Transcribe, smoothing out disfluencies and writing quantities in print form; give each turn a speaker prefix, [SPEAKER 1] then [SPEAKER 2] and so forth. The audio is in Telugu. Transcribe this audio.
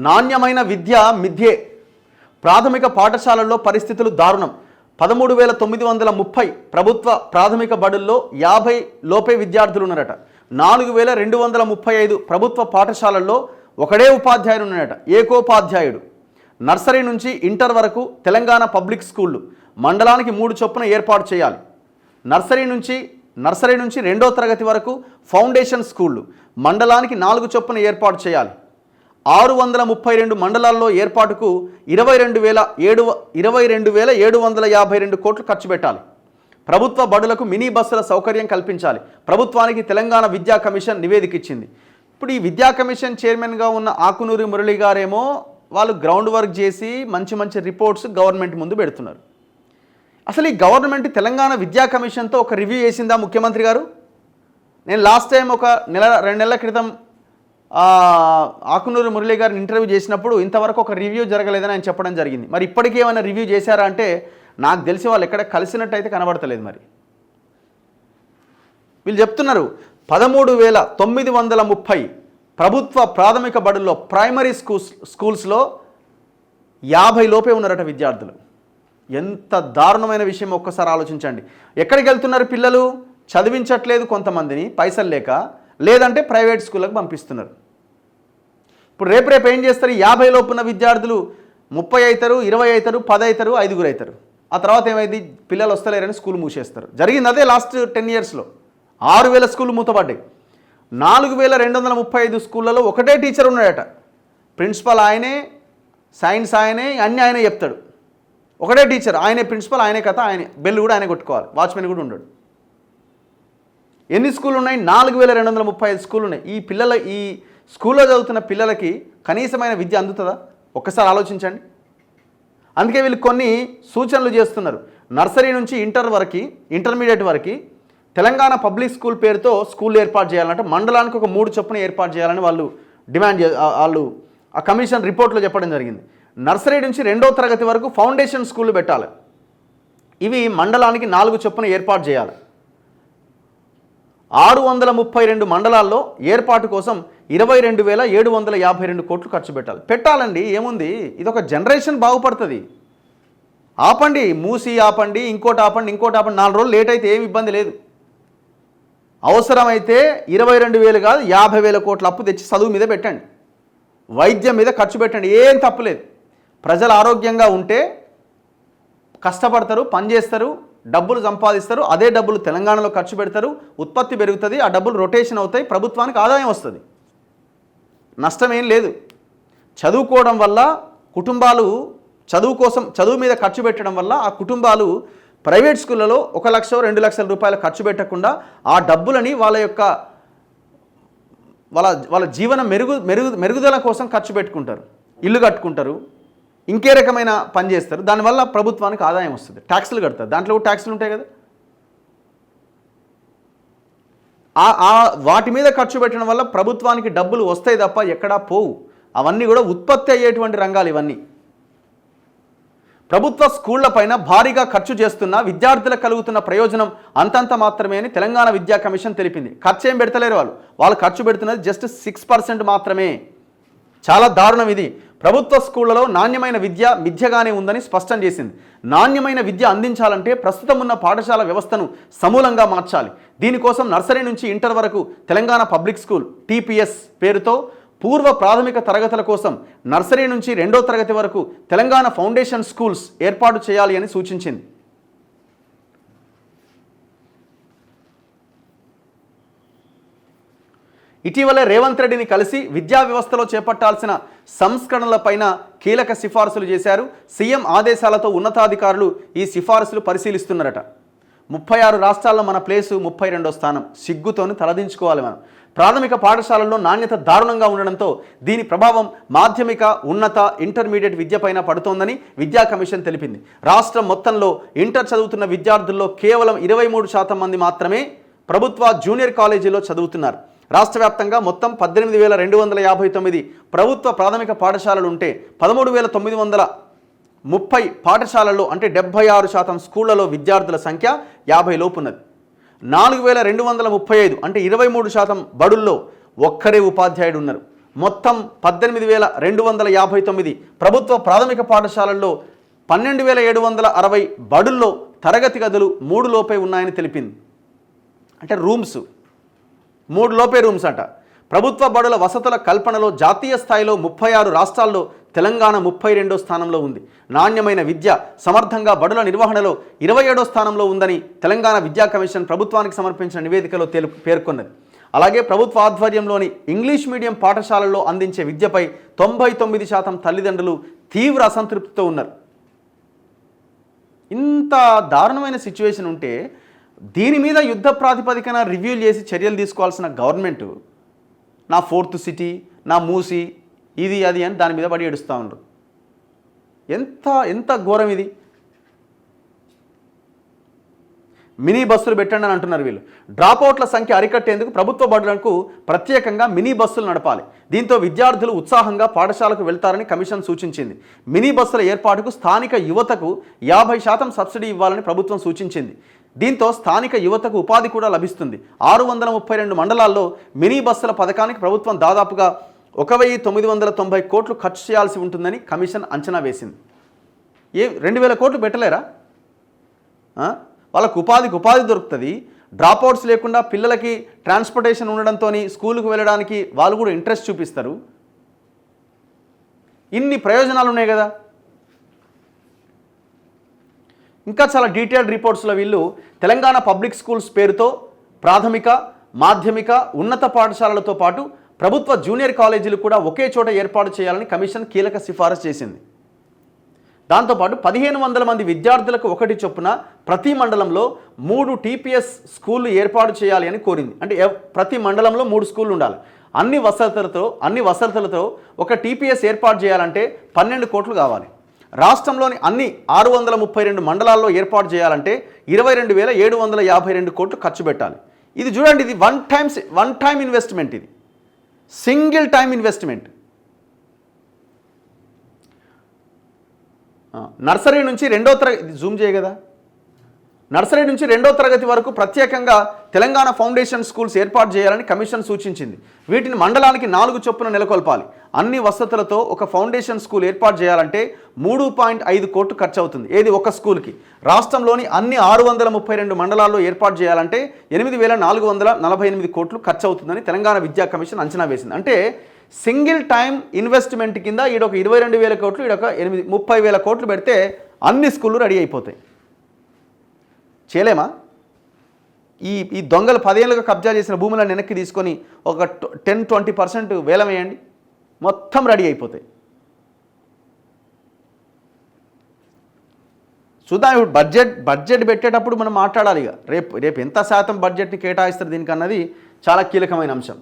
[SPEAKER 1] నాణ్యమైన విద్య మిథ్యే. ప్రాథమిక పాఠశాలల్లో పరిస్థితులు దారుణం. 13,930 ప్రభుత్వ ప్రాథమిక బడుల్లో 50 లోపే విద్యార్థులు ఉన్నారట. 4,235 ప్రభుత్వ పాఠశాలల్లో ఒకడే ఉపాధ్యాయుడు ఉన్నాడట, ఏకోపాధ్యాయుడు. నర్సరీ నుంచి ఇంటర్ వరకు తెలంగాణ పబ్లిక్ స్కూళ్ళు మండలానికి 3 చొప్పున ఏర్పాటు చేయాలి. నర్సరీ నుంచి 2వ తరగతి వరకు ఫౌండేషన్ స్కూళ్ళు మండలానికి 4 చొప్పున ఏర్పాటు చేయాలి. 632 మండలాల్లో ఏర్పాటుకు 22,752 కోట్లు ఖర్చు పెట్టాలి. ప్రభుత్వ బడులకు మినీ బస్సుల సౌకర్యం కల్పించాలి. ప్రభుత్వానికి తెలంగాణ విద్యా కమిషన్ నివేదిక ఇచ్చింది. ఇప్పుడు ఈ విద్యా కమిషన్ చైర్మన్గా ఉన్న ఆకునూరి మురళి గారేమో వాళ్ళు గ్రౌండ్ వర్క్ చేసి మంచి రిపోర్ట్స్ గవర్నమెంట్ ముందు పెడుతున్నారు. అసలు ఈ గవర్నమెంట్ తెలంగాణ విద్యా కమిషన్తో ఒక రివ్యూ చేసిందా ముఖ్యమంత్రి గారు? నేను లాస్ట్ టైం ఒక 2 నెలల క్రితం ఆకునూరి మురళి గారిని ఇంటర్వ్యూ చేసినప్పుడు ఇంతవరకు ఒక రివ్యూ జరగలేదని ఆయన చెప్పడం జరిగింది. మరి ఇప్పటికీ ఏమైనా రివ్యూ చేశారా అంటే నాకు తెలిసి వాళ్ళు ఎక్కడ కలిసినట్టయితే కనబడతలేదు. మరి వీళ్ళు చెప్తున్నారు 13,930 ప్రభుత్వ ప్రాథమిక బడుల్లో ప్రైమరీ స్కూల్స్లో 50 లోపే ఉన్నారట విద్యార్థులు. ఎంత దారుణమైన విషయం ఒక్కసారి ఆలోచించండి. ఎక్కడికి వెళ్తున్నారు పిల్లలు? చదివించట్లేదు కొంతమందిని పైసలు లేక, లేదంటే ప్రైవేట్ స్కూళ్ళకు పంపిస్తున్నారు. ఇప్పుడు రేపు ఏం చేస్తారు? 50 లోపు ఉన్న విద్యార్థులు 30 అవుతారు, 20 అవుతారు, 10 అవుతారు, 5 అవుతారు. ఆ తర్వాత ఏమైంది? పిల్లలు వస్తలేరని స్కూల్ మూసేస్తారు. జరిగింది అదే లాస్ట్ 10 ఇయర్స్లో. 6,000 స్కూళ్ళు మూతపడ్డాయి. 4,235 స్కూళ్ళలో ఒకటే టీచర్ ఉన్నాడట. ప్రిన్సిపల్ ఆయనే, సైన్స్ ఆయనే, అన్నీ ఆయనే చెప్తాడు. ఒకటే టీచర్, ఆయనే ప్రిన్సిపల్, ఆయనే కథ, ఆయనే బెల్ కూడా ఆయనే కొట్టుకోవాలి, వాచ్మెన్ కూడా ఉండడు. ఎన్ని స్కూళ్ళు ఉన్నాయి? 4,235 స్కూళ్ళు ఉన్నాయి. ఈ స్కూల్లో చదువుతున్న పిల్లలకి కనీసమైన విద్య అందుతుందా? ఒక్కసారి ఆలోచించండి. అందుకే వీళ్ళు కొన్ని సూచనలు చేస్తున్నారు. నర్సరీ నుంచి ఇంటర్మీడియట్ వరకు తెలంగాణ పబ్లిక్ స్కూల్ పేరుతో స్కూల్ ఏర్పాటు చేయాలంటే మండలానికి ఒక 3 చొప్పున ఏర్పాటు చేయాలని వాళ్ళు వాళ్ళు ఆ కమిషన్ రిపోర్ట్లో చెప్పడం జరిగింది. నర్సరీ నుంచి 2వ తరగతి వరకు ఫౌండేషన్ స్కూళ్ళు పెట్టాలి. ఇవి మండలానికి 4 చొప్పున ఏర్పాటు చేయాలి. 632 మండలాల్లో ఏర్పాటు కోసం 22,752 కోట్లు ఖర్చు పెట్టాలండి. ఏముంది? ఇది ఒక జనరేషన్ బాగుపడుతుంది. ఆపండి, మూసి ఆపండి, ఇంకోటి ఆపండి. 4 రోజులు లేట్ అయితే ఏమి ఇబ్బంది లేదు. అవసరమైతే 22,000 కాదు 50,000 కోట్ల అప్పు తెచ్చి చదువు మీద పెట్టండి, వైద్యం మీద ఖర్చు పెట్టండి, ఏం తప్పులేదు. ప్రజలు ఆరోగ్యంగా ఉంటే కష్టపడతారు, పనిచేస్తారు, డబ్బులు సంపాదిస్తారు. అదే డబ్బులు తెలంగాణలో ఖర్చు పెడతారు, ఉత్పత్తి పెరుగుతుంది, ఆ డబ్బులు రొటేషన్ అవుతాయి, ప్రభుత్వానికి ఆదాయం వస్తుంది, నష్టమేం లేదు. చదువుకోవడం వల్ల కుటుంబాలు చదువు మీద ఖర్చు పెట్టడం వల్ల ఆ కుటుంబాలు ప్రైవేట్ స్కూళ్ళలో 1 లక్ష 2 లక్షల రూపాయలు ఖర్చు పెట్టకుండా ఆ డబ్బులని వాళ్ళ జీవన మెరుగుదల కోసం ఖర్చు పెట్టుకుంటారు, ఇల్లు కట్టుకుంటారు, ఇంకే రకమైన పని చేస్తారు. దానివల్ల ప్రభుత్వానికి ఆదాయం వస్తుంది, ట్యాక్సులు కడతారు. దాంట్లో ట్యాక్సులు ఉంటాయి కదా. వాటి మీద ఖర్చు పెట్టడం వల్ల ప్రభుత్వానికి డబ్బులు వస్తాయి తప్ప ఎక్కడా పోవు. అవన్నీ కూడా ఉత్పత్తి అయ్యేటువంటి రంగాలు ఇవన్నీ. ప్రభుత్వ స్కూళ్లపైన భారీగా ఖర్చు చేస్తున్న విద్యార్థులకు కలుగుతున్న ప్రయోజనం అంతంత మాత్రమే అని తెలంగాణ విద్యా కమిషన్ తెలిపింది. ఖర్చు ఏం పెడతలేరు వాళ్ళు ఖర్చు పెడుతున్నది జస్ట్ 6% మాత్రమే. చాలా దారుణం ఇది. ప్రభుత్వ స్కూళ్లలో నాణ్యమైన విద్య మిథ్యగానే ఉందని స్పష్టం చేసింది. నాణ్యమైన విద్య అందించాలంటే ప్రస్తుతం ఉన్న పాఠశాల వ్యవస్థను సమూలంగా మార్చాలి. దీనికోసం నర్సరీ నుంచి ఇంటర్ వరకు తెలంగాణ పబ్లిక్ స్కూల్ టీపీఎస్ పేరుతో పూర్వ ప్రాథమిక తరగతుల కోసం నర్సరీ నుంచి 2వ తరగతి వరకు తెలంగాణ ఫౌండేషన్ స్కూల్స్ ఏర్పాటు చేయాలి అని సూచించింది. ఇటీవలే రేవంత్ రెడ్డిని కలిసి విద్యా వ్యవస్థలో చేపట్టాల్సిన సంస్కరణలపైన కీలక సిఫారసులు చేశారు. సీఎం ఆదేశాలతో ఉన్నతాధికారులు ఈ సిఫారసులు పరిశీలిస్తున్నారట. 36 రాష్ట్రాల్లో మన ప్లేసు 32వ స్థానం. సిగ్గుతోని తలదించుకోవాలి మనం. ప్రాథమిక పాఠశాలల్లో నాణ్యత దారుణంగా ఉండడంతో దీని ప్రభావం మాధ్యమిక, ఉన్నత, ఇంటర్మీడియట్ విద్యపైన పడుతోందని విద్యా కమిషన్ తెలిపింది. రాష్ట్రం మొత్తంలో ఇంటర్ చదువుతున్న విద్యార్థుల్లో కేవలం 23% మంది మాత్రమే ప్రభుత్వ జూనియర్ కాలేజీలో చదువుతున్నారు. రాష్ట్ర వ్యాప్తంగా మొత్తం 18,259 ప్రభుత్వ ప్రాథమిక పాఠశాలలు ఉంటే 13,930 పాఠశాలల్లో అంటే 76% స్కూళ్లలో విద్యార్థుల సంఖ్య 50 లోపు ఉన్నది. 4,235 అంటే 23% బడుల్లో ఒక్కరే ఉపాధ్యాయుడు ఉన్నారు. మొత్తం 18,259 ప్రభుత్వ ప్రాథమిక పాఠశాలల్లో 12,760 బడుల్లో తరగతి గదులు 3 లోపే ఉన్నాయని తెలిపింది. అంటే రూమ్స్ 3 లోపే రూమ్స్ అంట. ప్రభుత్వ బడుల వసతుల కల్పనలో జాతీయ స్థాయిలో 36 రాష్ట్రాల్లో తెలంగాణ 32వ స్థానంలో ఉంది. నాణ్యమైన విద్య సమర్థంగా బడుల నిర్వహణలో 27వ స్థానంలో ఉందని తెలంగాణ విద్యా కమిషన్ ప్రభుత్వానికి సమర్పించిన నివేదికలో పేర్కొన్నది. అలాగే ప్రభుత్వ ఆధ్వర్యంలోని ఇంగ్లీష్ మీడియం పాఠశాలల్లో అందించే విద్యపై 99% తల్లిదండ్రులు తీవ్ర అసంతృప్తితో ఉన్నారు. ఇంత దారుణమైన సిచ్యువేషన్ ఉంటే దీని మీద యుద్ధ ప్రాతిపదికన రివ్యూ చేసి చర్యలు తీసుకోవాల్సిన గవర్నమెంట్ నా 4th సిటీ, నా మూసి, ఇది అది అని దాని మీద పడి ఏడుస్తూ ఉన్నారు. ఎంత ఘోరం ఇది. మినీ బస్సులు పెట్టండి అని అంటున్నారు వీళ్ళు. డ్రాప్అవుట్ల సంఖ్య అరికట్టేందుకు ప్రభుత్వ బడులకు ప్రత్యేకంగా మినీ బస్సులు నడపాలి. దీంతో విద్యార్థులు ఉత్సాహంగా పాఠశాలకు వెళ్తారని కమిషన్ సూచించింది. మినీ బస్సుల ఏర్పాటుకు స్థానిక యువతకు 50% సబ్సిడీ ఇవ్వాలని ప్రభుత్వం సూచించింది. దీంతో స్థానిక యువతకు ఉపాధి కూడా లభిస్తుంది. 632 మండలాల్లో మినీ బస్సుల పథకానికి ప్రభుత్వం దాదాపుగా 1,990 కోట్లు ఖర్చు చేయాల్సి ఉంటుందని కమిషన్ అంచనా వేసింది. 2,000 కోట్లు పెట్టలేరా? వాళ్ళకు ఉపాధి దొరుకుతుంది. డ్రాప్అవుట్స్ లేకుండా పిల్లలకి ట్రాన్స్పోర్టేషన్ ఉండడంతో స్కూలుకు వెళ్ళడానికి వాళ్ళు కూడా ఇంట్రెస్ట్ చూపిస్తారు. ఇన్ని ప్రయోజనాలు ఉన్నాయి కదా. ఇంకా చాలా డీటెయిల్డ్ రిపోర్ట్స్లో వీళ్ళు తెలంగాణ పబ్లిక్ స్కూల్స్ పేరుతో ప్రాథమిక, మాధ్యమిక, ఉన్నత పాఠశాలలతో పాటు ప్రభుత్వ జూనియర్ కాలేజీలు కూడా ఒకే చోట ఏర్పాటు చేయాలని కమిషన్ కీలక సిఫారసు చేసింది. దాంతోపాటు 1,500 మంది విద్యార్థులకు ఒకటి చొప్పున ప్రతి మండలంలో 3 TPS స్కూళ్ళు ఏర్పాటు చేయాలి అని కోరింది. అంటే ప్రతి మండలంలో 3 స్కూళ్ళు ఉండాలి. అన్ని వసతులతో ఒక TPS ఏర్పాటు చేయాలంటే 12 కోట్లు కావాలి. రాష్ట్రంలోని అన్ని 632 మండలాల్లో ఏర్పాటు చేయాలంటే 22,752 కోట్లు ఖర్చు పెట్టాలి. ఇది చూడండి, ఇది వన్ టైం ఇన్వెస్ట్మెంట్, ఇది సింగిల్ టైం ఇన్వెస్ట్మెంట్. నర్సరీ నుంచి 2వ తరగతి జూమ్ చేయ కదా, నర్సరీ నుంచి 2వ తరగతి వరకు ప్రత్యేకంగా తెలంగాణ ఫౌండేషన్ స్కూల్స్ ఏర్పాటు చేయాలని కమిషన్ సూచించింది. వీటిని మండలానికి 4 చొప్పున నెలకొల్పాలి. అన్ని వసతులతో ఒక ఫౌండేషన్ స్కూల్ ఏర్పాటు చేయాలంటే 3.5 కోట్లు ఖర్చు అవుతుంది. ఏది ఒక స్కూల్కి. రాష్ట్రంలోని అన్ని 632 మండలాల్లో ఏర్పాటు చేయాలంటే 8,448 కోట్లు ఖర్చు అవుతుందని తెలంగాణ విద్యా కమిషన్ అంచనా వేసింది. అంటే సింగిల్ టైం ఇన్వెస్ట్మెంట్ కింద ఈడొక 22,000 కోట్లు, ఈడొక 30,000 కోట్లు పెడితే అన్ని స్కూళ్ళు రెడీ అయిపోతాయి. చేయలేమా? ఈ దొంగలు 10 ఏళ్ళుగా కబ్జా చేసిన భూములను వెనక్కి తీసుకొని ఒక 10-20% వేలం వేయండి, మొత్తం రెడీ అయిపోతాయి. చూద్దాం. ఇప్పుడు బడ్జెట్ పెట్టేటప్పుడు మనం మాట్లాడాలి. ఇక రేపు ఎంత శాతం బడ్జెట్ని కేటాయిస్తారు దీనికి అన్నది చాలా కీలకమైన అంశం.